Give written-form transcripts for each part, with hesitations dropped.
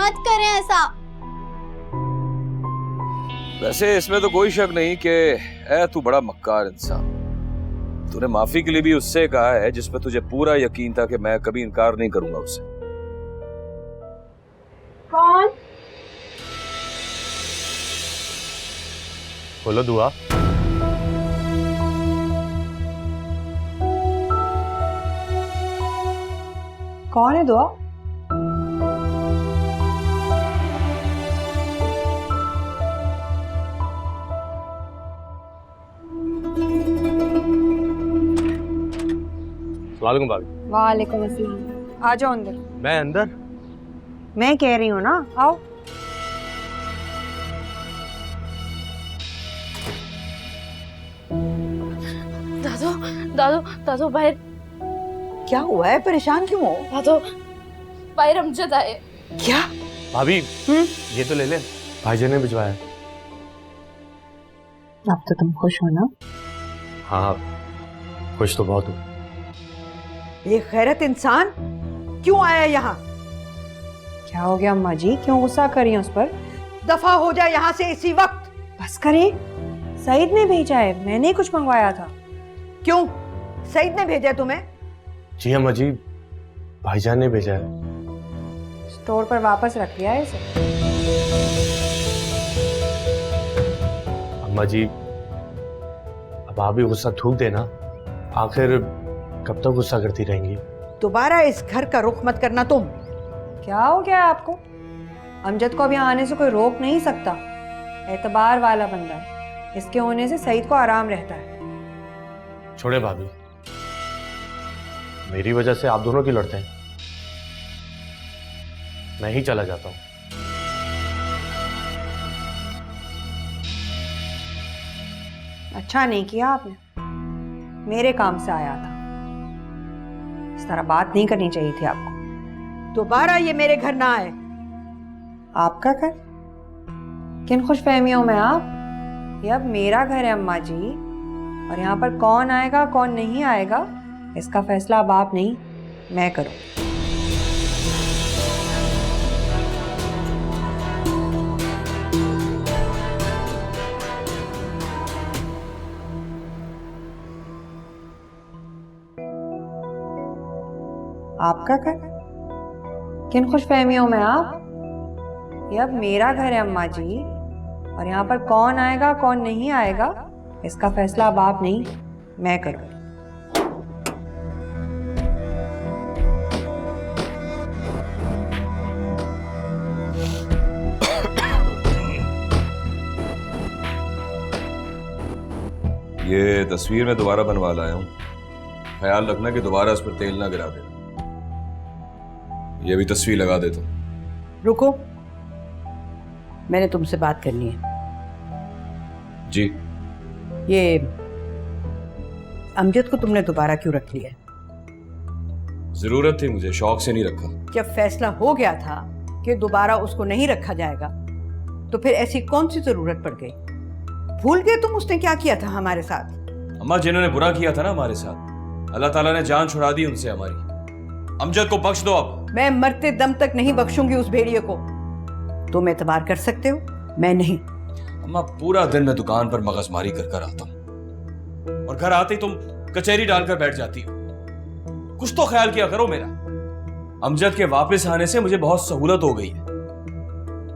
मत करें ऐसा। वैसे इसमें तो कोई शक नहीं कि तू बड़ा मक्कार इंसान। तूने माफी के लिए भी उससे कहा है जिसमें तुझे पूरा यकीन था कि मैं कभी इनकार नहीं करूंगा उससे। कौन? बोलो दुआ। कौन है दुआ? सलाम भाभी। वालेकुम अस्सलाम। आ जाओ अंदर। मैं अंदर? मैं कह रही हूँ ना, आओ। दादू दादू दादू बाहर। क्या हुआ है? परेशान क्यों हो? दादू बाहर अमजद आए। क्या? भाभी ये तो ले ले, भाईजान ने भिजवाया। अब तो तुम खुश हो ना? हाँ खुश तो बहुत हूँ। ये गैरत इंसान क्यों आया यहाँ? क्या हो गया अम्मा जी, क्यों गुस्सा कर रही हैं उस पर? दफा हो जा यहाँ से इसी वक्त। बस करें, सईद ने भेजा है, मैंने कुछ मंगवाया था। क्यों? सईद ने भेजा तुम्हें? जी अम्मा जी, भाईजान ने भेजा है। स्टोर पर वापस रख लिया है इसे। अम्मा जी अब आप भी गुस्सा थूक देना, आखिर कब तक गुस्सा करती रहेंगी? दोबारा इस घर का रुख मत करना तुम। क्या हो गया आपको? अमजद को अब यहाँ आने से कोई रोक नहीं सकता। एतबार वाला बंदा है, इसके होने से सईद को आराम रहता है। छोड़े भाभी, मेरी वजह से आप दोनों की लड़ते हैं। मैं ही चला जाता हूँ। अच्छा नहीं किया आपने, मेरे काम से आया था। इस तरह बात नहीं करनी चाहिए थी आपको। दोबारा ये मेरे घर ना आए। आपका घर? किन खुशफहमियों में आप? ये अब मेरा घर है अम्मा जी, और यहाँ पर कौन आएगा कौन नहीं आएगा इसका फैसला अब आप नहीं, मैं करूँ। आपका घर? किन खुशफहमियों में आप? ये अब मेरा घर है अम्मा जी, और यहाँ पर कौन आएगा कौन नहीं आएगा इसका फैसला अब आप नहीं, मैं करूँ। ये तस्वीर मैं दोबारा बनवा लाया हूँ, ख्याल रखना कि दोबारा इस पर तेल ना गिरा देना। ये भी तस्वीर लगा देता हूँ। रुको, मैंने तुमसे बात करनी है। जी। ये अमजद को तुमने दोबारा क्यों रख लिया? जरूरत थी मुझे, शौक से नहीं रखा। जब फैसला हो गया था कि दोबारा उसको नहीं रखा जाएगा, तो फिर ऐसी कौन सी जरूरत पड़ गई? भूल गए तुम उसने क्या किया था हमारे साथ? अम्मा, जिन्होंने बुरा किया था ना हमारे साथ, अल्लाह ताला ने जान छुड़ा दी उनसे हमारी। अमजद को बख्श दो अब। मैं मरते दम तक नहीं बख्शूंगी उस भेड़िए को। तुम एतबार कर सकते हो, मैं नहीं। अम्मा, पूरा दिन मैं दुकान पर मगजमारी कर कर आता हूँ और घर आते ही तुम कचहरी डालकर बैठ जाती हो। कुछ तो ख्याल किया करो मेरा। अमजद के वापस आने से मुझे बहुत सहूलत हो गई है।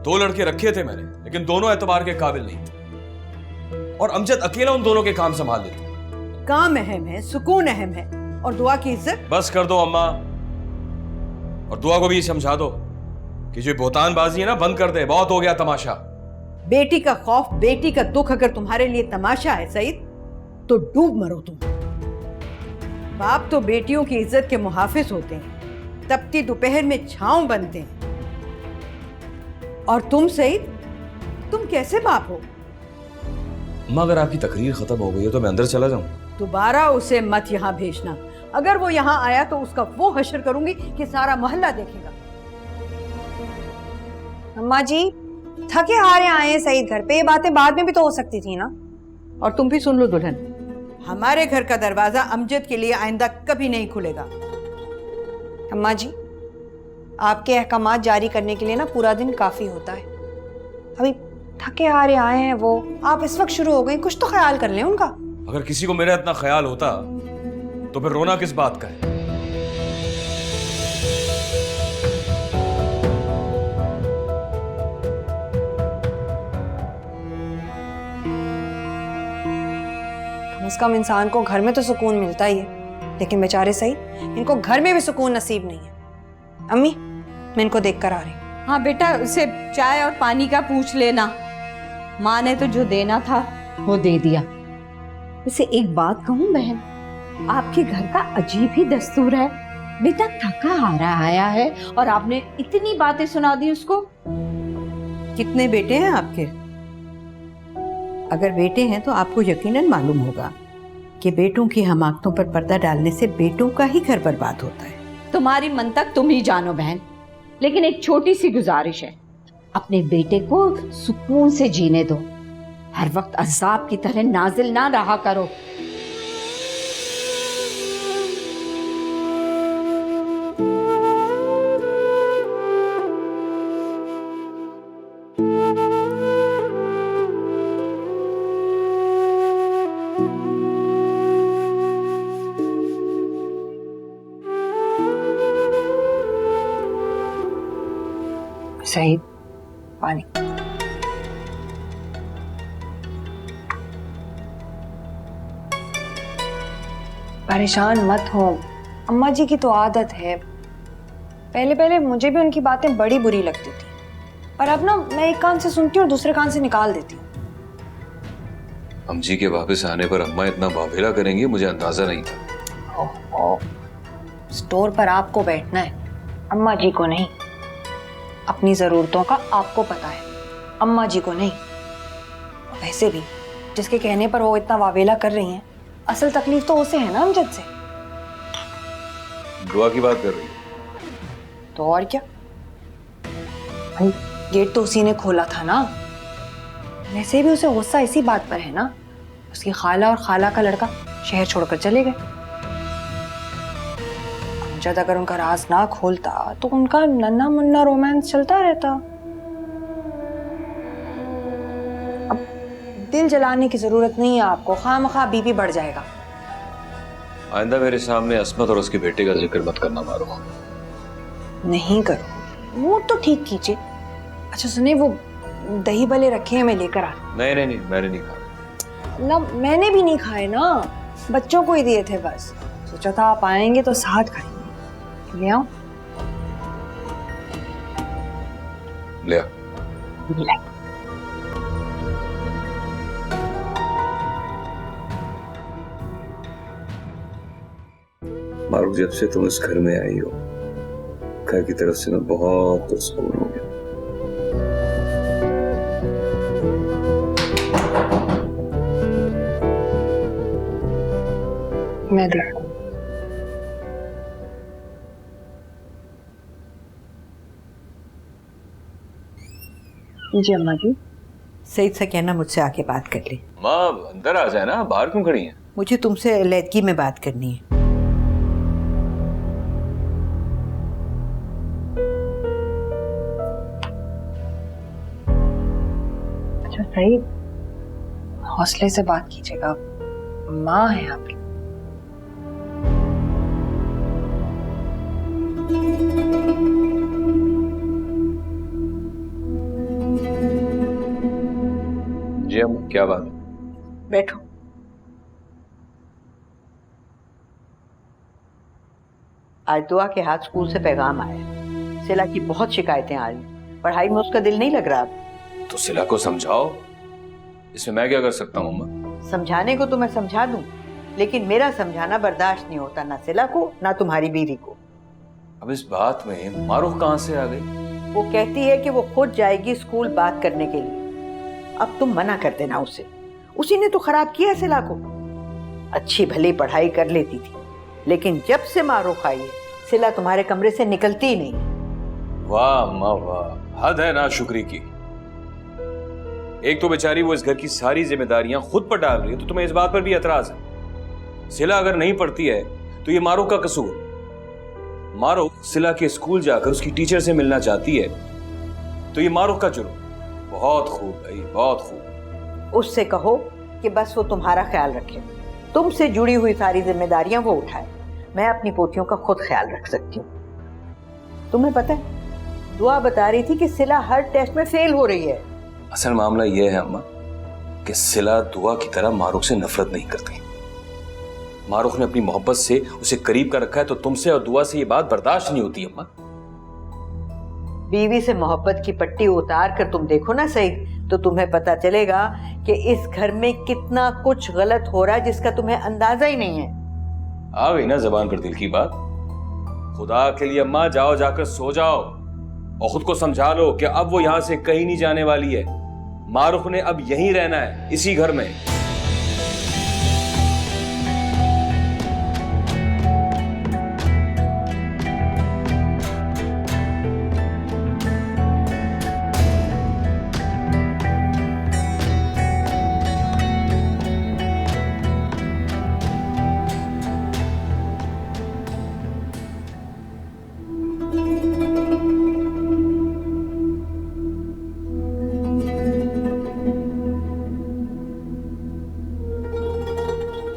2 लड़के रखे थे मैंने, लेकिन दोनों एतबार के काबिल नहीं थे, और अमजद अकेला उन दोनों के काम संभाल लेता। काम अहम है, सुकून अहम है, और दुआ की इज्जत। बस कर दो अम्मा, और दुआ को भी समझा दो कि जो बोतानबाजी है ना, बंद कर दे। बहुत हो गया तमाशा। बेटी का खौफ, बेटी का दुख अगर तुम्हारे लिए तमाशा है सईद, तो डूब मरो तुम। बाप तो बेटियों की इज्जत के मुहाफिज होते हैं, तपती दोपहर में छांव बनते हैं। और तुम सईद, तुम कैसे बाप हो? अम्मा, अगर आपकी तकरीर खत्म हो गई है तो मैं अंदर चला जाऊं? दोबारा उसे मत यहाँ भेजना। अगर वो यहाँ आया तो उसका वो हश्र करूंगी कि सारा मोहल्ला देखेगा। अम्मा जी, थके हारे आए हैं सईद घर पे, ये बातें बाद में भी तो हो सकती थी ना। और तुम भी सुन लो दुल्हन, हमारे घर का दरवाजा अमजद के लिए आइंदा कभी नहीं खुलेगा। अम्मा जी, आपके अहकामात जारी करने के लिए ना पूरा दिन काफी होता है। अभी थके हारे आए हैं वो, आप इस वक्त शुरू हो गए, कुछ तो ख्याल कर लें उनका। अगर किसी को मेरा इतना ख्याल होता तो फिर रोना किस बात का है? कम से कम इंसान को घर में तो सुकून मिलता ही है, लेकिन बेचारे सही, इनको घर में भी सुकून नसीब नहीं है। अम्मी, मैं इनको देख कर आ रही हूँ। हाँ बेटा, उसे चाय और पानी का पूछ लेना। माँ ने तो जो देना था वो दे दिया। वैसे एक बात कहूँ बहन, आपके घर का अजीब ही दस्तूर है। बेटा थका हारा आया है और आपने इतनी बातें सुना दी उसको। कितने बेटे हैं आपके? अगर बेटे हैं तो आपको यकीनन मालूम होगा कि बेटों की हमाकतों पर पर्दा डालने से बेटों का ही घर बर्बाद होता है। तुम्हारी मन तक तुम ही जानो बहन, लेकिन एक छोटी सी गुजारिश है, अपने बेटे को सुकून से जीने दो। हर वक्त अज़ाब की तरह नाजिल ना रहा करो। सही, पानी। परेशान मत हो, अम्मा जी की तो आदत है। पहले पहले मुझे भी उनकी बातें बड़ी बुरी लगती थी, पर अब ना मैं एक कान से सुनती हूँ और दूसरे कान से निकाल देती हूँ। अम्जी के वापस आने पर अम्मा इतना बावेला करेंगी, मुझे अंदाजा नहीं था। ओहो, स्टोर पर आपको बैठना है, अम्मा जी को नहीं। अपनी जरूरतों का आपको पता है, अम्मा जी को नहीं। वैसे भी जिसके कहने पर वो इतना वावेला कर रही हैं, असल तकलीफ तो उसे है ना अमजद से। दुआ की बात कर रही है तो और क्या, भाई गेट तो उसी ने खोला था ना। वैसे भी उसे गुस्सा इसी बात पर है ना, उसकी खाला और खाला का लड़का शहर छोड़कर चले गए। अमजद अगर उनका राज ना खोलता तो उनका नन्ना मुन्ना रोमांस चलता रहता। अब दिल जलाने की जरूरत नहीं है आपको, खामखा बीपी बढ़ जाएगा। आइंदा मेरे सामने अस्मत और उसके बेटे का जिक्र मत करना मारो। नहीं करो, मूड तो ठीक कीजिए। अच्छा सुने, वो दही भले रखे हैं, मैं लेकर आ। नहीं नहीं नहीं, मैंने नहीं खाया ना, मैंने भी नहीं खाए ना, बच्चों को ही दिए थे बस। सोचा था आप आएंगे तो साथ खाएंगे। ले आओ। ले आ। मारू, जब से तुम इस घर में आई हो, घर की तरफ से मैं बहुत पुरस्कून हो गया। मैं देखूं। जी अम्मा जी। सईद से कहना मुझसे आके बात कर ले। माँ अंदर आ जाए ना, बाहर क्यों खड़ी हैं? मुझे तुमसे अलैदगी में बात करनी है। अच्छा सही, हौसले से बात कीजिएगा, माँ है आपकी। जी अम्मा, क्या बात है? बैठो। आज दुआ के हाथ स्कूल से पैगाम आया, सिला की बहुत शिकायतें आ रही, पढ़ाई में उसका दिल नहीं लग रहा। तो सिला को समझाओ, इसमें मैं क्या कर सकता हूँ अम्मा? समझाने को तो मैं समझा दूं, लेकिन मेरा समझाना बर्दाश्त नहीं होता, ना सिला को ना तुम्हारी बीवी को। अब इस बात में मारूफ कहाँ से आ गई? वो कहती है कि वो खुद जाएगी स्कूल बात करने के लिए। अब तुम मना कर देना उसे, उसी ने तो खराब किया सिला को। अच्छी भली पढ़ाई कर लेती थी, लेकिन जब से मारूफ आई है, सिला तुम्हारे कमरे से निकलती ही नहीं। वाह अम्मा वाह, हद है ना शुक्री की। एक तो बेचारी वो इस घर की सारी जिम्मेदारियां खुद पर डाल रही है, तो तुम्हें इस बात पर भी एतराज है? सिला अगर नहीं पढ़ती है तो ये मारूफ का कसूर, मारूख सिला के स्कूल जाकर उसकी टीचर से मिलना चाहती है तो ये मारूख का जुर्म। बहुत खूब भाई, बहुत खूब। उससे कहो कि बस वो तुम्हारा ख्याल रखे, तुमसे जुड़ी हुई सारी जिम्मेदारियां वो उठाए। मैं अपनी पोतियों का खुद ख्याल रख सकती हूँ। तुम्हें पता है, दुआ बता रही थी कि सिला हर टेस्ट में फेल हो रही है। असल मामला यह है अम्मा कि सिला दुआ की तरह मारूख से नफरत नहीं करती। मारूख ने अपनी मोहब्बत से उसे करीब कर रखा है, तो तुमसे और दुआ से ये बात बर्दाश्त नहीं होती अम्मा। बीवी से मोहब्बत की पट्टी उतार कर तुम देखो ना सही, तो तुम्हें पता चलेगा कि इस घर में कितना कुछ गलत हो रहा है जिसका तुम्हें अंदाजा ही नहीं है। आ गई ना जबान पर दिल की बात। खुदा के लिए अम्मा जाओ, जाकर सो जाओ और खुद को समझा लो कि अब वो यहां से कहीं नहीं जाने वाली है। मारूख ने अब यहीं रहना है, इसी घर में।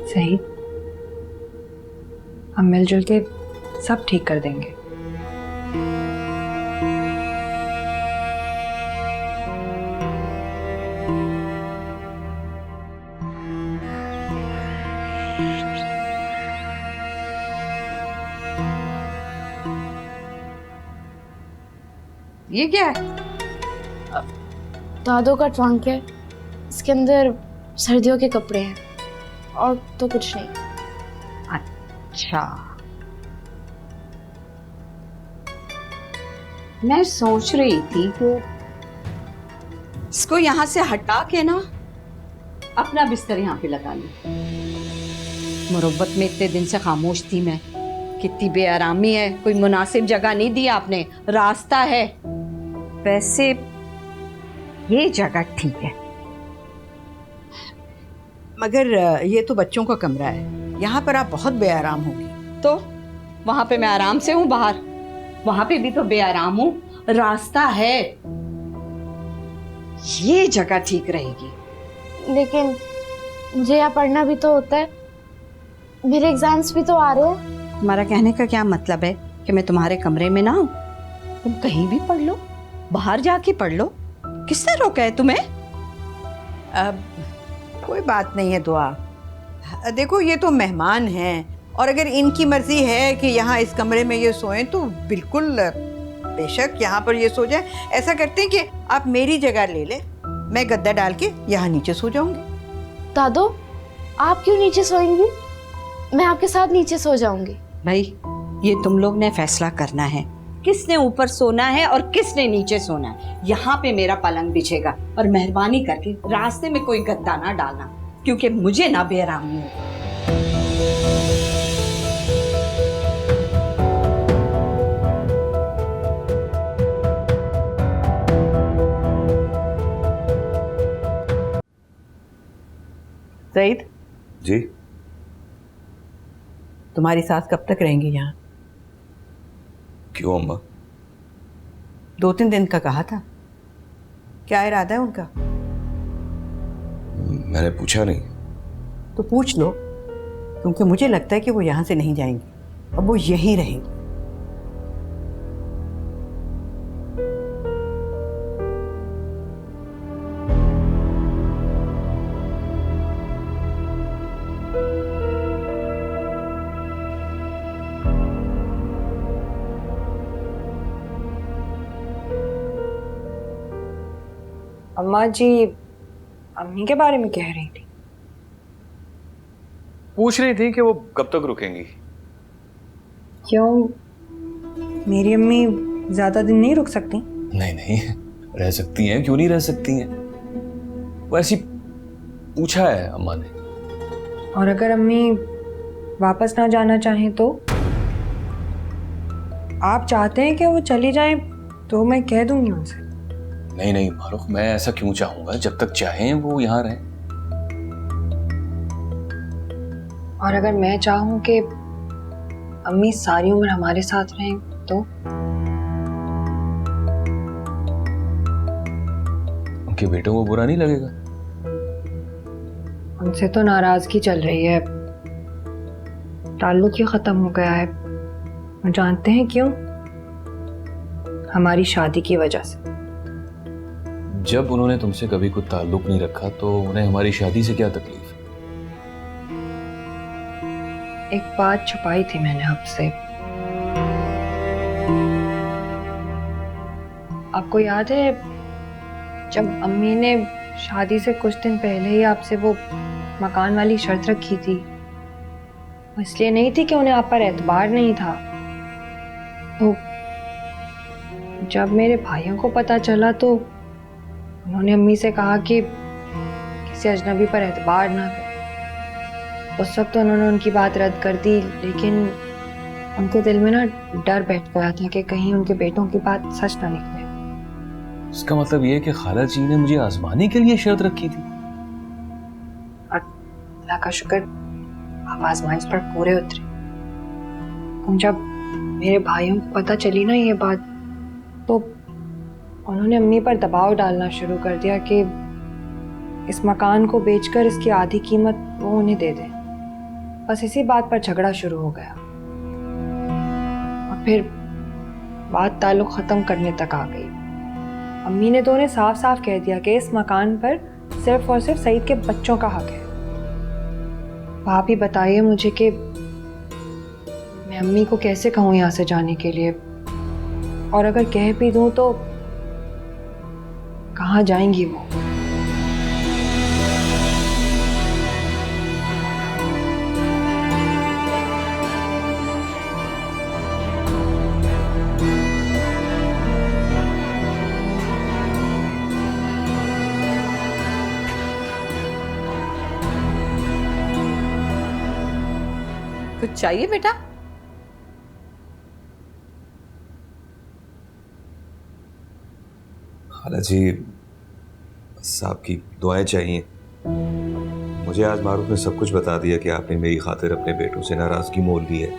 सही, हम मिलजुल के सब ठीक कर देंगे। ये क्या है? दादो का ट्रंक है, इसके अंदर सर्दियों के कपड़े हैं और तो कुछ नहीं। अच्छा, मैं सोच रही थी कि इसको यहाँ से हटा के ना अपना बिस्तर यहाँ पे लगा लूं। मुरब्बत में इतने दिन से खामोश थी मैं, कितनी बेआरामी है, कोई मुनासिब जगह नहीं दी आपने, रास्ता है। वैसे ये जगह ठीक है, मगर ये तो बच्चों का कमरा है, यहाँ पर आप बहुत बेआराम होगी। तो वहां पे मैं आराम से हूँ बाहर, वहां पे भी तो बेआराम हूँ, रास्ता है, ये जगह ठीक रहेगी। लेकिन मुझे यहाँ पढ़ना भी तो होता है, मेरे एग्जाम्स भी तो आ रहे हैं। तुम्हारा कहने का क्या मतलब है कि मैं तुम्हारे कमरे में ना हूँ? तुम कहीं भी पढ़ लो, बाहर जाके पढ़ लो, किसने रोका है तुम्हें? अब कोई बात नहीं है दुआ, देखो ये तो मेहमान हैं और अगर इनकी मर्जी है कि यहाँ इस कमरे में ये सोएं तो बिल्कुल बेशक यहाँ पर ये सो जाए। ऐसा करते हैं कि आप मेरी जगह ले ले, मैं गद्दा डाल के यहाँ नीचे सो जाऊंगी। दादो, आप क्यों नीचे सोएंगी? मैं आपके साथ नीचे सो जाऊंगी। भाई ये तुम लोग ने फैसला करना है, किसने ऊपर सोना है और किसने नीचे सोना है। यहाँ पे मेरा पलंग बिछेगा और मेहरबानी करके रास्ते में कोई गद्दा ना डालना, क्योंकि मुझे ना बेआरामी हो। सईद जी, तुम्हारी सास कब तक रहेंगी यहाँ? क्यों अम्मा? 2-3 दिन का कहा था, क्या इरादा है उनका? मैंने पूछा नहीं। तो पूछ लो, क्योंकि मुझे लगता है कि वो यहाँ से नहीं जाएंगी, अब वो यहीं रहेंगी। अम्मा जी अम्मी के बारे में कह रही थी। पूछ रही थी कि वो कब तक रुकेंगी। क्यों, मेरी अम्मी ज्यादा दिन नहीं रुक सकती? नहीं नहीं, रह सकती हैं, क्यों नहीं रह सकती हैं। वो ऐसी पूछा है अम्मा ने। और अगर अम्मी वापस ना जाना चाहें तो? आप चाहते हैं कि वो चली जाएं तो मैं कह दूंगी उनसे। नहीं नहीं मारूख, मैं ऐसा क्यों चाहूंगा, जब तक चाहें वो यहाँ रहें। और अगर मैं चाहूं कि अम्मी सारी उम्र हमारे साथ रहें तो? उनके बेटों को बुरा नहीं लगेगा? उनसे तो नाराजगी चल रही है, ताल्लुक ही खत्म हो गया है। और जानते हैं क्यों? हमारी शादी की वजह से। जब उन्होंने तुमसे कभी कोई ताल्लुक नहीं रखा तो उन्हें हमारी शादी से क्या तकलीफ? एक बात छुपाई थी मैंने आपसे। आपको याद है जब अम्मी ने शादी से कुछ दिन पहले ही आपसे वो मकान वाली शर्त रखी थी? वो इसलिए नहीं थी कि उन्हें आप पर एतबार नहीं था। तो जब मेरे भाइयों को पता चला तो उन्होंने अम्मी से कहा कि किसी अजनबी पर एतबार ना कर। उस वक्त तो उन्होंने उनकी बात रद्द कर दी, लेकिन उनके दिल में ना डर बैठ गया था कि कहीं उनके बेटों की बात सच ना निकले। इसका मतलब ये है कि खाला जी ने मुझे आजमाने के लिए शर्त रखी थी। और अल्लाह का शुक्र आप आजमाइश पर पूरे उतरे। जब मेरे भाइयों को पता चली ना ये बात तो उन्होंने अम्मी पर दबाव डालना शुरू कर दिया कि इस मकान को बेचकर इसकी आधी कीमत वो उन्हें दे दें। बस इसी बात पर झगड़ा शुरू हो गया और फिर बात ताल्लुक खत्म करने तक आ गई। अम्मी ने तो उन्हें साफ साफ कह दिया कि इस मकान पर सिर्फ और सिर्फ सईद के बच्चों का हक है। आप ही बताइए मुझे कि मैं अम्मी को कैसे कहूँ यहाँ से जाने के लिए, और अगर कह भी दूँ तो कहाँ जाएंगी वो? कुछ चाहिए बेटा? खाला जी बस आपकी दुआएं चाहिए। मुझे आज मारूफ ने सब कुछ बता दिया कि आपने मेरी खातिर अपने बेटों से नाराजगी मोल ली है।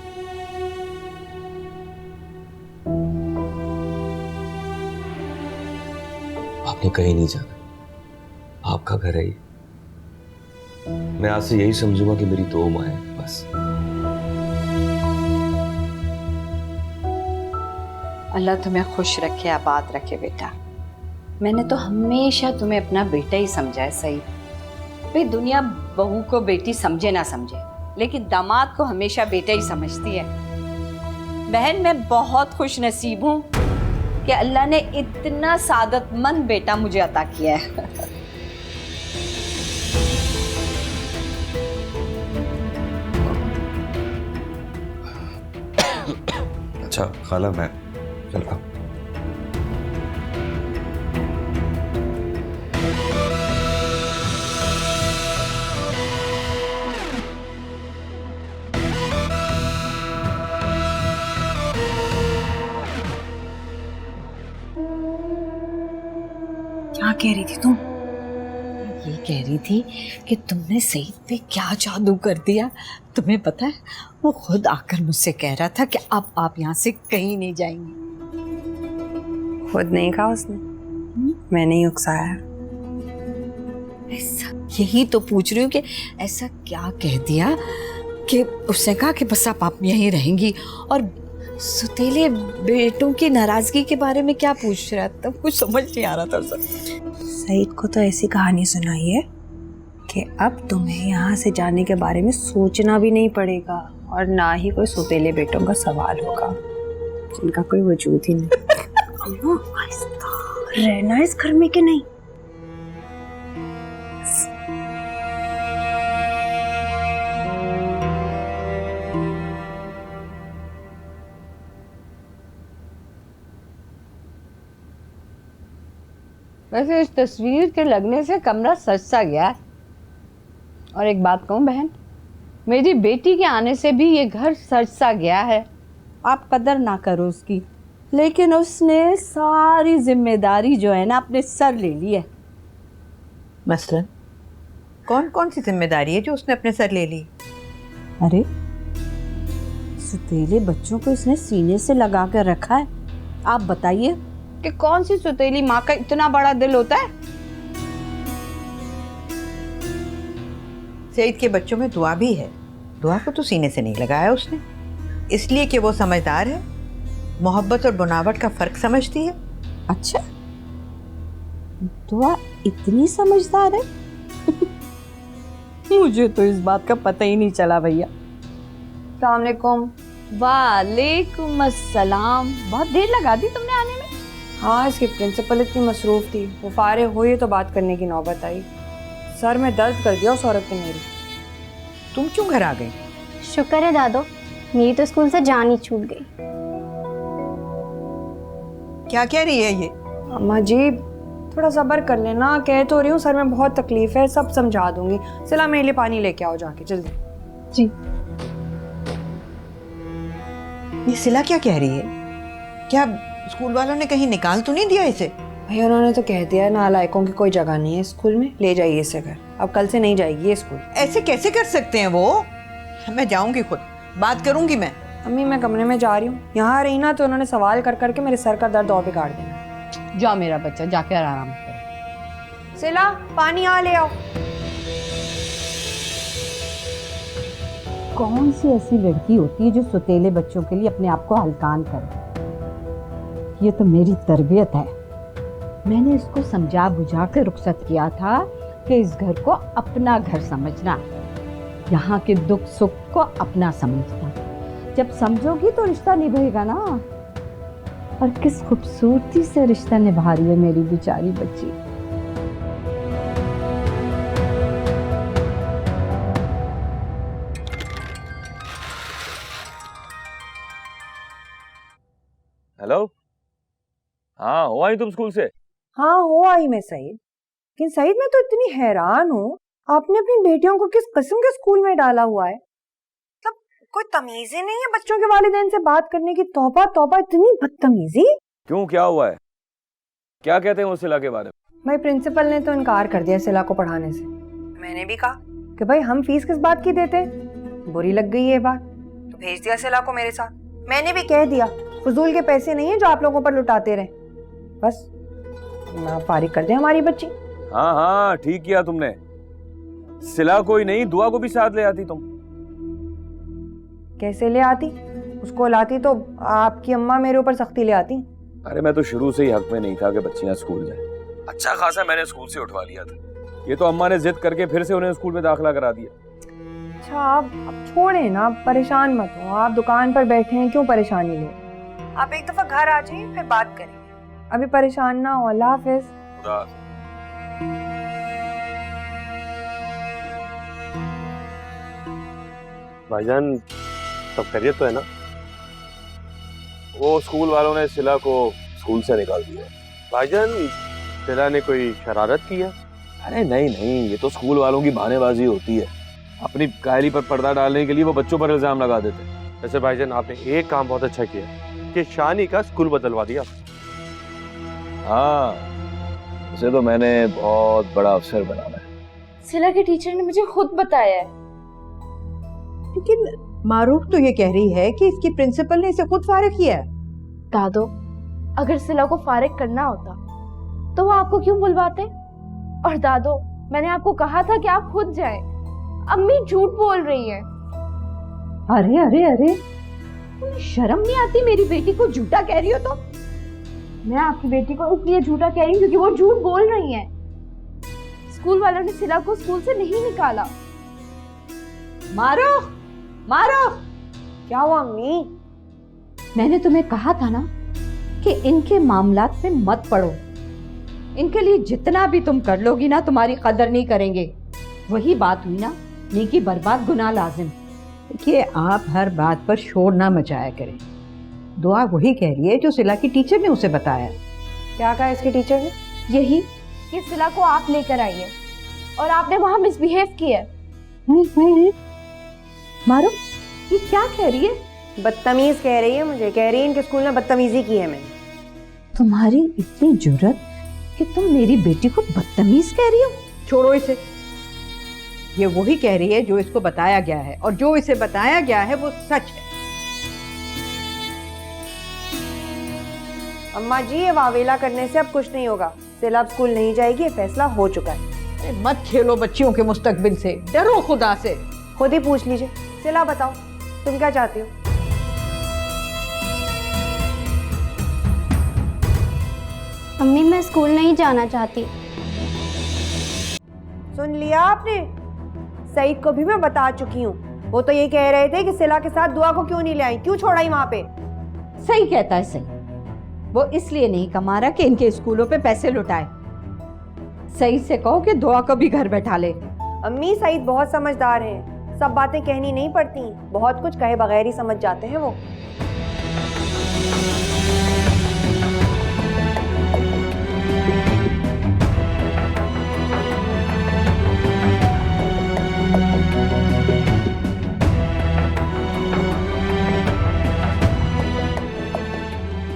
आपने कहीं नहीं जाना, आपका घर है ये। मैं आज से यही समझूंगा कि मेरी दो माँ हैं बस। अल्लाह तुम्हें खुश रखे, आबाद रखे बेटा। मैंने तो हमेशा तुम्हें अपना बेटा ही समझा है। सही भाई, दुनिया बहू को बेटी समझे ना समझे, लेकिन दामाद को हमेशा बेटा ही समझती है। बहन, मैं बहुत खुश नसीब हूँ कि अल्लाह ने इतना सादतमंद बेटा मुझे अता किया है। अच्छा खाला, मैं चलता हूँ। क्या कह रही थी तुम? ये कह रही थी कि तुमने सईद पे क्या जादू कर दिया। तुम्हें पता है, वो खुद आकर मुझसे कह रहा था कि अब आप यहाँ से कहीं नहीं जाएंगी। खुद नहीं कहा उसने, मैंने ही उकसाया है। ऐसा यही तो पूछ रही हूँ कि ऐसा क्या कह दिया कि उसने कहा कि बस आप यहीं रहेंगी, और सुतेले बेटों की नाराजगी के बारे में क्या पूछ रहा था? कुछ समझ नहीं आ रहा था उसे। सईद को तो ऐसी कहानी सुनाई है कि अब तुम्हें यहाँ से जाने के बारे में सोचना भी नहीं पड़ेगा और ना ही कोई सुतेले बेटों का सवाल होगा जिनका कोई वजूद ही नहीं। रहना इस घर में कि नहीं? वैसे इस तस्वीर के लगने से कमरा सज सा गया है। और एक बात कहूँ बहन, मेरी बेटी के आने से भी ये घर सज सा गया है। आप कदर ना करो उसकी, लेकिन उसने सारी जिम्मेदारी जो है ना अपने सर ले ली है। मसलन कौन कौन सी जिम्मेदारी है जो उसने अपने सर ले ली? अरे सुतेले बच्चों को इसने सीने से लगा कर रखा है। आप बताइए कि कौन सी सुतेली माँ का इतना बड़ा दिल होता है। सईद के बच्चों में दुआ भी है। दुआ को तो सीने से नहीं लगाया उसने, इसलिए कि वो समझदार है, मोहब्बत और बनावट का फर्क समझती है। अच्छा, दुआ इतनी समझदार है? मुझे तो इस बात का पता ही नहीं चला भैया। अस्सलाम वालेकुम। वालेकुम अस्सलाम। बहुत देर लगा दी तुमने आने में। हाँ, इसकी प्रिंसिपल इतनी मसरूफ थी, वो फारिग हुई तो बात करने की नौबत आई। सर में दर्द कर दिया उस औरत ने मेरी। तुम क्यों घर आ गई? शुक्र है दादो, मेरी तो स्कूल से जान ही छूट गई। क्या कह रही है ये? अम्मा जी थोड़ा सब्र कर लेना, कह तो रही हूँ सर में बहुत तकलीफ है, सब समझा दूंगी। सिला मेरे लिए पानी लेके आओ जाके जल्दी। जी। ये सिला क्या कह रही है? क्या स्कूल वालों ने कहीं निकाल तो नहीं दिया इसे? भैया उन्होंने तो कह दिया नालायकों की कोई जगह नहीं है स्कूल में, ले जाइए इसे घर। अब कल से नहीं जाएगी ये स्कूल। ऐसे कैसे कर सकते हैं वो? मैं जाऊंगी, खुद बात करूंगी मैं। अम्मी मैं कमरे में जा रही हूँ, यहाँ रही ना तो उन्होंने सवाल कर करके मेरे सर का दर्द और बिगाड़ देना। जाओ मेरा बच्चा, जाके आराम करो। सिला पानी आ ले आओ। कौन सी ऐसी लड़की होती है जो सुतेले बच्चों के लिए अपने आप को हलकान करे? ये तो मेरी तरबियत है। मैंने इसको समझा बुझा कर रुखसत किया था कि इस घर को अपना घर समझना, यहाँ के दुख सुख को अपना समझना। जब समझोगी तो रिश्ता निभेगा ना। और किस खूबसूरती से रिश्ता निभा रही है मेरी बेचारी बच्ची। हेलो, हाँ हो आई तुम स्कूल से? हाँ हो आई मैं सईद, लेकिन सईद मैं तो इतनी हैरान हूँ, आपने अपनी बेटियों को किस किस्म के स्कूल में डाला हुआ है? मतलब कोई तमीज ही नहीं है बच्चों के वालिदैन से बात करने की। तौबा तौबा, इतनी बदतमीजी। क्यों, क्या हुआ है? क्या कहते हैं उस सिला के बारे में? भाई प्रिंसिपल ने तो इनकार कर दिया सिला को पढ़ाने से। मैंने भी कहा कि भाई हम फीस किस बात की देते, बुरी लग गई ये बात तो भेज दिया सिला को मेरे साथ। मैंने भी कह दिया फजूल के पैसे नहीं है जो आप लोगों पर लुटाते रहे, बस ना फारिग कर दे हमारी बच्ची। हाँ हाँ ठीक किया तुमने। सिला कोई नहीं, दुआ को भी साथ ले आती तुम। कैसे ले आती? उसको लाती तो आपकी अम्मा मेरे ऊपर सख्ती ले आती। अरे मैं तो शुरू से ही हक में नहीं था कि बच्चियां स्कूल जाए। अच्छा खासा मैंने स्कूल से उठवा लिया था, ये तो अम्मा ने जिद करके फिर से उन्हें स्कूल में दाखिला करा दिया। अच्छा आप छोड़े ना, परेशान मत हो। आप दुकान पर बैठे हैं, क्यों परेशानी ले? आप एक दफा घर आ जाइए फिर बात करेंगे, अभी परेशान ना हो। अल्लाह हाफिज। भाईजान सब खैरियत तो है ना? वो स्कूल वालों ने सिला को स्कूल से निकाल दिया। भाईजान सिला ने कोई शरारत की है? अरे नहीं नहीं, ये तो स्कूल वालों की बहानेबाजी होती है। अपनी कायली पर पर्दा डालने के लिए वो बच्चों पर इल्जाम लगा देते हैं। वैसे भाईजान आपने एक काम बहुत अच्छा किया कि शानी का स्कूल बदलवा दिया। हाँ, उसे तो मैंने बहुत बड़ा अफसर बनाना है। सिला के टीचर ने मुझे खुद बताया है। लेकिन मारूफ तो ये कह रही है कि इसकी प्रिंसिपल ने इसे खुद फारिग किया है। दादो, अगर सिला को फारिग करना होता तो वो आपको क्यों बुलवाते? और दादो, मैंने आपको कहा था कि आप खुद जाएं। अम्मी झूठ बोल रही है। अरे अरे अरे, शर्म नहीं आती? मेरी बेटी को झूठा कह रही हो तो? मैं आपकी बेटी को इसलिए झूठा कह रही हूँ क्योंकि वो झूठ बोल रही है। स्कूल वालों ने सिला को स्कूल से नहीं निकाला। मारो मारो। क्या हुआ अम्मी? मैंने तुम्हें कहा था ना कि इनके मामलात में मत पड़ो। इनके लिए जितना भी तुम कर लोगी ना, तुम्हारी कदर नहीं करेंगे। वही बात हुई ना, नेकी बर्बाद गुनाह लाजिम। देखिए आप हर बात पर शोर ना मचाया करें। दुआ वही कह रही है जो सिला की टीचर ने उसे बताया। क्या कहा इसकी टीचर ने? यही कि सिला को आप लेकर आई है और आपने वहां मिसबिहेव किया। मारो, ये क्या कह रही है? बदतमीज कह रही है मुझे, कह रही है इनके स्कूल में बदतमीजी की है मैंने। तुम्हारी इतनी जुर्रत कि तुम मेरी बेटी को बदतमीज कह रही हो? छोड़ो इसे, ये वही कह रही है जो इसको बताया गया है, और जो इसे बताया गया है वो सच है। अम्मा जी, ये वावेला करने से अब कुछ नहीं होगा। सिला अब स्कूल नहीं जाएगी, ये फैसला हो चुका है। अरे मत खेलो बच्चियों के मुस्तकबिल से, डरो खुदा से। खुद ही पूछ लीजिए। सिला बताओ, तुम क्या चाहती हो? मम्मी मैं स्कूल नहीं जाना चाहती। सुन लिया आपने? सईद को भी मैं बता चुकी हूँ। वो तो ये कह रहे थे कि सिला के साथ दुआ को क्यों नहीं ले आई, क्यों छोड़ा ही वहां पे। सही कहता है सही। वो इसलिए नहीं कमा रहा कि इनके स्कूलों पे पैसे लुटाए। सही से कहो कि दुआ को भी घर बैठा ले। अम्मी, सईद बहुत समझदार हैं, सब बातें कहनी नहीं पड़ती, बहुत कुछ कहे बगैर ही समझ जाते हैं वो।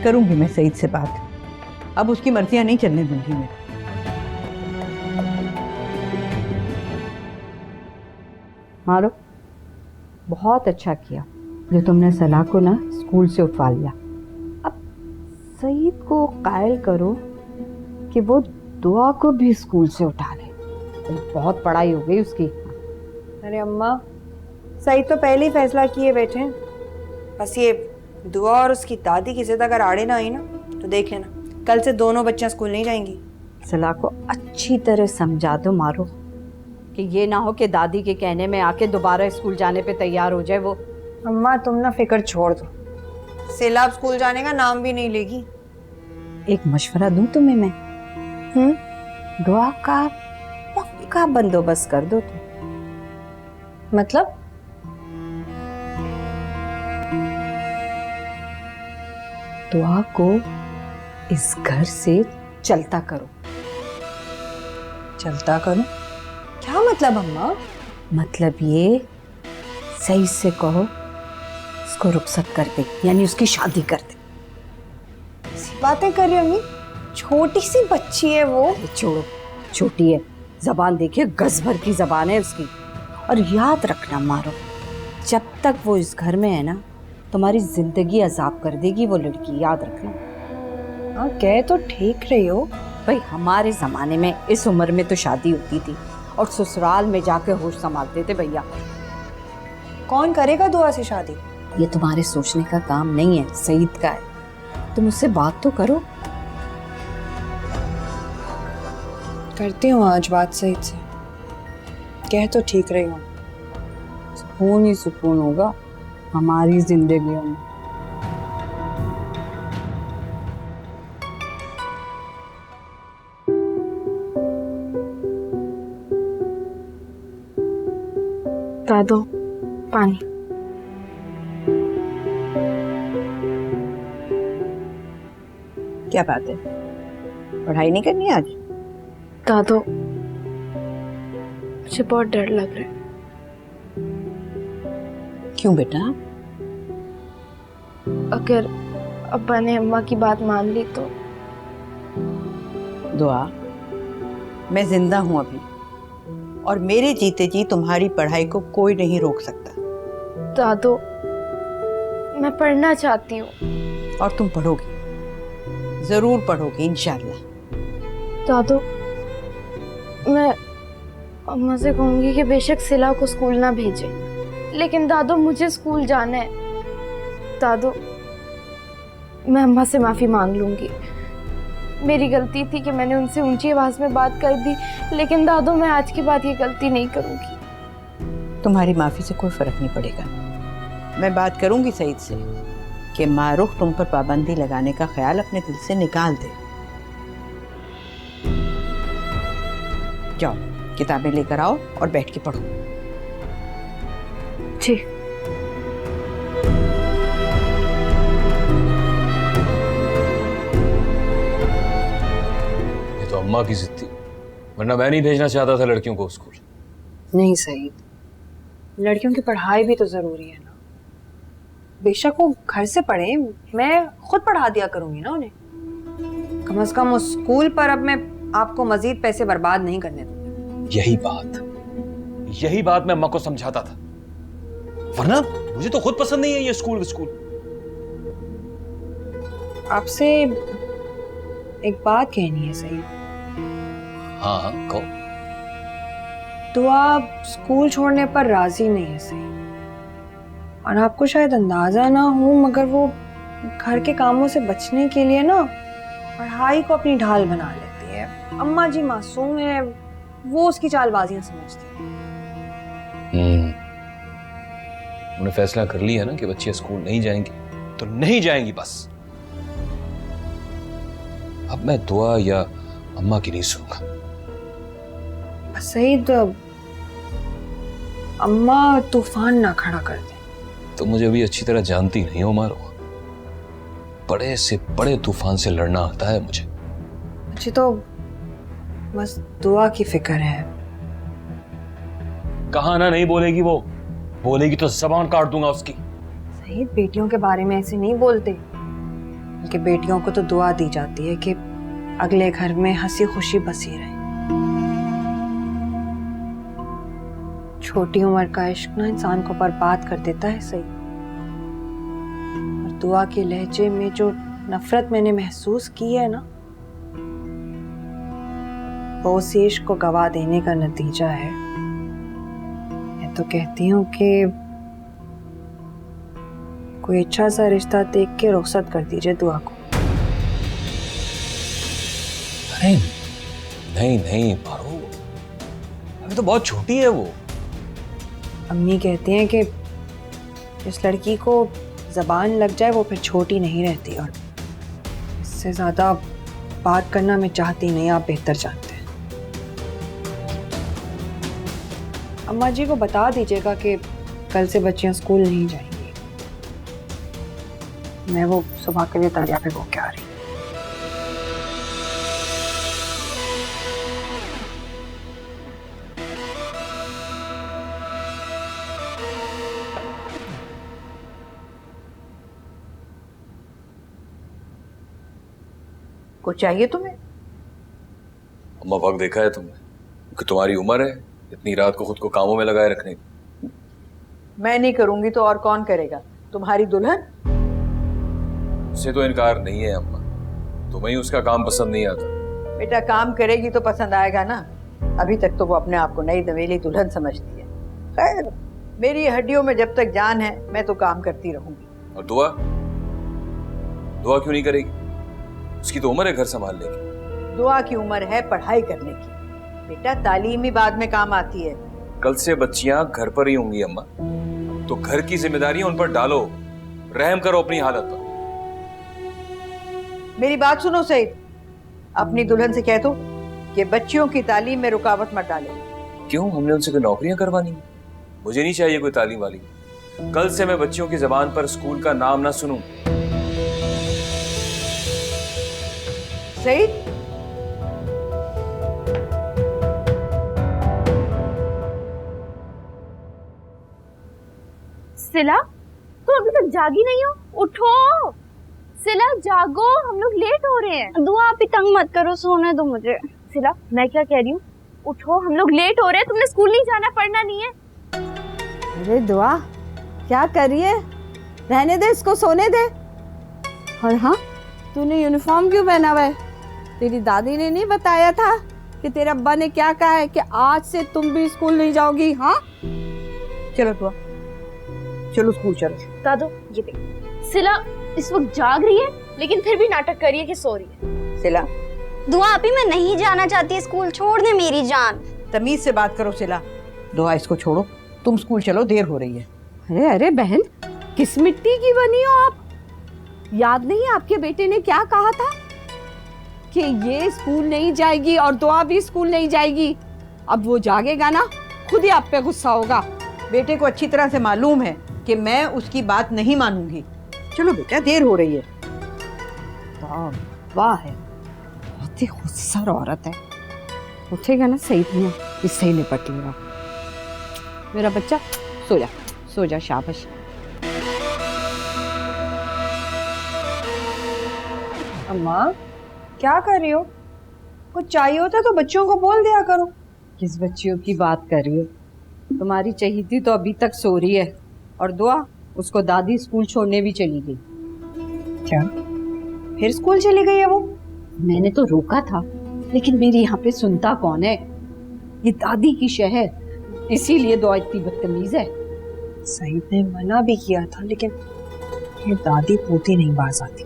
करूंगी मैं सईद से बात, अब उसकी मर्जियां नहीं चलने दूंगी मैं। मारो, बहुत अच्छा किया जो तुमने सलाह को ना स्कूल से उठवा लिया। अब सईद को कायल करो कि वो दुआ को भी स्कूल से उठा ले। बहुत पढ़ाई हो गई उसकी। अरे अम्मा, सईद तो पहले ही फैसला किए बैठे हैं। बस ये दुआ और उसकी दादी की जिद अगर आड़े ना आई ना, तो देख लेना, कल से दोनों बच्चियां स्कूल नहीं जाएंगी। सलाह को अच्छी तरह समझा दो मारो, कि ये ना हो कि दादी के कहने में आके दोबारा स्कूल जाने पे तैयार हो जाए वो। अम्मा तुम ना फिक्र छोड़ दो, सिला अब स्कूल जाने का नाम भी नहीं लेगी। एक मशवरा दूं तुम्हें मैं? दुआ का पक्का बंदोबस्त कर दो तुम। मतलब? दुआ को इस घर से चलता करो। चलता करो? क्या मतलब अम्मा? मतलब ये, सही से कहो उसको रुखसत कर दे, यानी उसकी शादी कर दे। ऐसी बातें कर रही हो अम्मी? छोटी सी बच्ची है वो। अरे छोड़ो, छोटी है, जबान देखिए गज भर की जबान है उसकी। और याद रखना मारो, जब तक वो इस घर में है ना, तुम्हारी जिंदगी अजाब कर देगी वो लड़की, याद रखना। हाँ, कह तो ठीक रही हो। भाई हमारे जमाने में इस उम्र में तो शादी होती थी और ससुराल में जाके होश संभालते थे भैया। कौन करेगा दुआ से शादी? ये तुम्हारे सोचने का काम नहीं है, सईद का है। तुम उससे बात तो करो। करती हूँ आज बात सईद से, कह तो ठीक रही हूँ। सुकून ही सुकून होगा हमारी जिंदगी में। दादो, पानी। क्या बात है, पढ़ाई नहीं करनी आज? दादो, मुझे बहुत डर लग रहा है। क्यों बेटा? अगर अब्बा ने अम्मा की बात मान ली तो? दुआ, मैं जिंदा हूं अभी, और मेरे जीते जी तुम्हारी पढ़ाई को कोई नहीं रोक सकता। दादो, मैं पढ़ना चाहती हूँ। और तुम पढ़ोगी, जरूर पढ़ोगी इंशाल्लाह। दादो, मैं अम्मा से कहूंगी कि बेशक सिला को स्कूल ना भेजे, लेकिन दादो मुझे स्कूल जाना है। दादो, मैं अम्मा से माफी मांग लूंगी। मेरी गलती थी कि मैंने उनसे ऊंची आवाज में बात कर दी, लेकिन दादो मैं आज के बाद ये गलती नहीं करूंगी। तुम्हारी माफी से कोई फर्क नहीं पड़ेगा। मैं बात करूंगी सईद से कि मारूख तुम पर पाबंदी लगाने का ख्याल अपने दिल से निकाल दे। जाओ, किताबें लेकर आओ और बैठ के पढ़ो। जी। ये तो अम्मा की जिद थी, वरना मैं नहीं भेजना चाहता था लड़कियों को स्कूल। नहीं सईद, लड़कियों की पढ़ाई भी तो जरूरी है ना। बेशक वो घर से पढ़े, मैं खुद पढ़ा दिया करूंगी ना उन्हें। कम से कम उस स्कूल पर अब मैं आपको मजीद पैसे बर्बाद नहीं करने दूंगी। यही बात मैं अम्मा को समझाता था, वरना मुझे तो खुद पसंद नहीं है ये स्कूल। आपसे एक बात कहनी है सही। हाँ हाँ कहो। तो आप स्कूल छोड़ने पर राजी नहीं है सही, और आपको शायद अंदाजा ना हो मगर वो घर के कामों से बचने के लिए ना पढ़ाई को अपनी ढाल बना लेती है। अम्मा जी मासूम है, वो उसकी चालबाजियां समझती है। उन्होंने फैसला कर लिया ना कि बच्चे स्कूल नहीं जाएंगी तो नहीं जाएंगी बस। अब मैं दुआ या अम्मा की नहीं सुनूंगा। सही तो अम्मा तूफान ना खड़ा कर दे। तो मुझे अभी अच्छी तरह जानती नहीं हो मारो। बड़े से बड़े तूफान से लड़ना आता है मुझे। मुझे तो बस दुआ की फिक्र है। कहा ना नहीं बोलेगी, वो बोलेगी तो जबान काट दूंगा उसकी। सही बेटियों के बारे में ऐसे नहीं बोलते, बल्कि बेटियों को तो दुआ दी जाती है कि अगले घर में हंसी खुशी बसी रहे। छोटी उम्र का इश्क ना इंसान को बर्बाद कर देता है सही। और दुआ के लहजे में जो नफरत मैंने महसूस की है ना, वो उस इश्क को गवा देने का नतीजा है। मैं तो कहती हूँ कि कोई अच्छा सा रिश्ता देख के रुखसत कर दीजिए दुआ को। नहीं नहीं नहीं मारो, अभी तो बहुत छोटी है वो। अम्मी कहती हैं कि जिस लड़की को जबान लग जाए वो फिर छोटी नहीं रहती, और इससे ज्यादा बात करना मैं चाहती नहीं, आप बेहतर जानते हैं। अम्मा जी को बता दीजिएगा कि कल से बच्चियां स्कूल नहीं जाएंगी। मैं वो सुबह के लिए तलिया पे वो क्या आ रही। कुछ चाहिए तुम्हें? अम्मा वक्त देखा है तुमने कि तुम्हारी उम्र है इतनी रात को खुद को कामों में लगाए रखने की? मैं नहीं करूंगी तो और कौन करेगा? तुम्हारी दुल्हन? उससे तो इनकार नहीं है अम्मा, तुम्हें ही उसका काम पसंद नहीं आता। बेटा काम करेगी तो पसंद आएगा ना। अभी तक तो वो अपने आप को नई दवेली दुल्हन समझती है। खैर मेरी हड्डियों में जब तक जान है मैं तो काम करती रहूंगी। और दुआ दुआ क्यों नहीं करेगी? उसकी तो उम्र है घर संभालने की। दुआ की उम्र है पढ़ाई करने की। बेटा तालीम ही बाद में काम आती है। कल से बच्चियां घर पर ही होंगी अम्मा, तो घर की जिम्मेदारियां उन पर डालो, रहम करो अपनी हालत पर। मेरी बात सुनो सईद, अपनी दुल्हन से कह दो कि बच्चियों की तालीम में रुकावट मत डाले। क्यों, हमने उनसे कोई नौकरियां करवानी है? मुझे नहीं चाहिए कोई तालीम वाली। कल से मैं बच्चियों की जबान पर स्कूल का नाम ना सुनूं। सईद सिला, तुम अभी तक जागी नहीं हो? उठो सिला, जागो, हम लोग लेट हो रहे हैं। दुआ आप ही तंग मत करो, सोने दो मुझे। सिला मैं क्या कह रही हूँ, उठो, हम लोग लेट हो रहे हैं। तुमने स्कूल नहीं जाना, पढ़ना नहीं है? अरे दुआ क्या कर रही है? रहने दे इसको, सोने दे। और हाँ, तूने यूनिफॉर्म क्यों पहना हुआ है? तेरी दादी ने नहीं बताया था कि तेरे अब्बा ने क्या कहा है कि आज से तुम भी स्कूल नहीं जाओगी? हाँ चलो दुआ, चलो स्कूल चलो। दादू ये देख, सिला इस वक्त जाग रही है लेकिन फिर भी नाटक कर रही है कि सो रही है। सिला दुआ आप ही, मैं नहीं जाना चाहती स्कूल, छोड़ दे मेरी जान। तमीज से बात करो सिला। दुआ इसको छोड़ो, तुम स्कूल चलो, देर हो रही है। अरे अरे बहन, किस मिट्टी की बनी हो आप? याद नहीं आपके बेटे ने क्या कहा था कि ये स्कूल नहीं जाएगी और दुआ भी स्कूल नहीं जाएगी? अब वो जागेगा ना, खुद ही आप पे गुस्सा होगा। बेटे को अच्छी तरह से मालूम है कि मैं उसकी बात नहीं मानूंगी। चलो बेटा, देर हो रही है। वाह है, बहुत ही गुस्सा औरत है। उठेगा ना सही में, इससे ही निपट लेगा। मेरा बच्चा सो जा, सो जा, शाबाश। अम्मा क्या कर रही हो? कुछ चाहिए होता तो बच्चों को बोल दिया करो। किस बच्चियों की बात कर रही हो? तुम्हारी चहेती तो अभी तक सो रही है, और दुआ उसको दादी स्कूल छोड़ने भी चली गई। क्या फिर स्कूल चली गई है वो? मैंने तो रोका था, लेकिन मेरी यहाँ पे सुनता कौन है? ये दादी की शहर, इसीलिए दुआ इतनी बदतमीज है। सईद ने मना भी किया था, लेकिन ये दादी पोती नहीं बाज आती।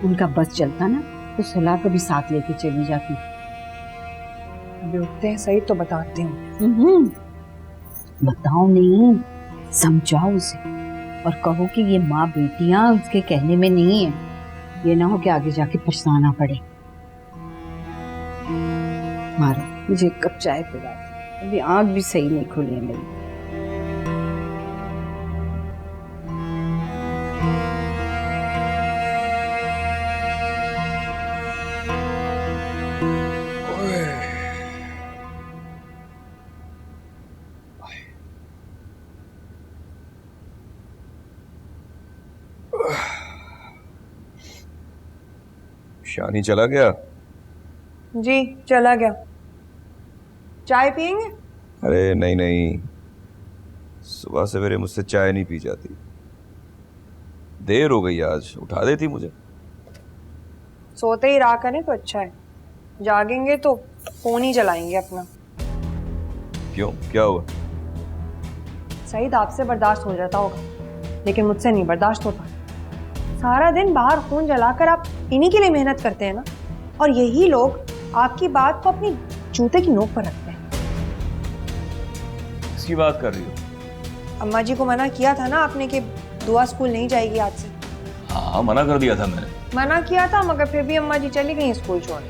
उनका बस चलता ना तो सलाह को भी साथ लेके चली जाती। अभी उठते हैं सईद तो बताते हैं। बताओ नहीं, समझाओ उसे और कहो कि ये माँ बेटियां उसके कहने में नहीं है। ये ना हो कि आगे जाके पछताना पड़े। मारो, मुझे एक कप चाय पिला दो, अभी आँख भी सही नहीं खुली है मेरी। शानी चला गया? जी चला गया। चाय पियेंगे? अरे नहीं नहीं, सुबह सवेरे मुझसे चाय नहीं पी जाती। देर हो गई आज, उठा देती मुझे। सोते ही रहा करें तो अच्छा है, जागेंगे तो फोन ही चलाएंगे अपना। क्यों, क्या हुआ? सईद आपसे बर्दाश्त हो जाता होगा, लेकिन मुझसे नहीं बर्दाश्त होता। सारा दिन बाहर फोन जलाकर आप इन्हीं के लिए मेहनत करते हैं ना, और यही लोग आपकी बात को अपनी जूते की नोक पर रखते हैं। किसकी बात कर रही हो? अम्मा जी को मना किया था ना आपने कि दुआ स्कूल नहीं जाएगी आज से। हाँ, मना कर दिया था मैंने। मना किया था, मगर फिर भी अम्मा जी चली गई स्कूल छोड़।